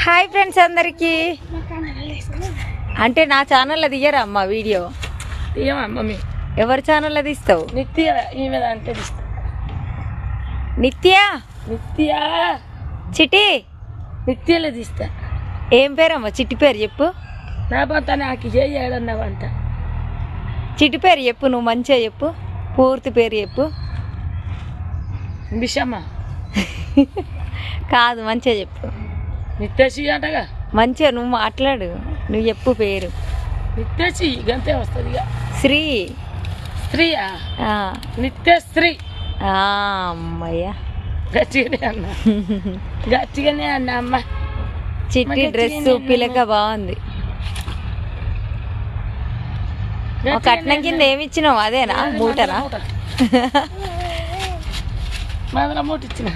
Hi friends అందరికి. అంటే నా ఛానల్లో దియ్యరా అమ్మ వీడియో? తీయమా మీ ఎవరి ఛానల్లో తీస్తావు? నిత్య ఈమె అంటే తీస్తా. నిత్య నిత్య చిటి నిత్యలో తీస్తా. ఏం పేరమ్మా? చిట్టి పేరు చెప్పు. నా పంట నాకు చేయడన్న వంట. చిట్టి పేరు చెప్పు, నువ్వు మంచిగా చెప్పు. పూర్తి పేరు చెప్పు. బిషమ్మ కాదు, మంచిగా చెప్పు. నిత్యశ్రీ అంటగా. మంచిగా నువ్వు మాట్లాడు, నువ్వు చెప్పు పేరు. నిత్యశ్రీ గంతే వస్తుంది. ఇక శ్రీ స్త్రీయా? ఆ, నిత్యశ్రీ. అమ్మయ్య గట్టిగానే అన్న అమ్మ. చిట్టి డ్రెస్ పిలక బాగుంది. కట్నం కింద ఏమి ఇచ్చినావు? అదేనా మూటనా? మాదల మూట ఇచ్చిన.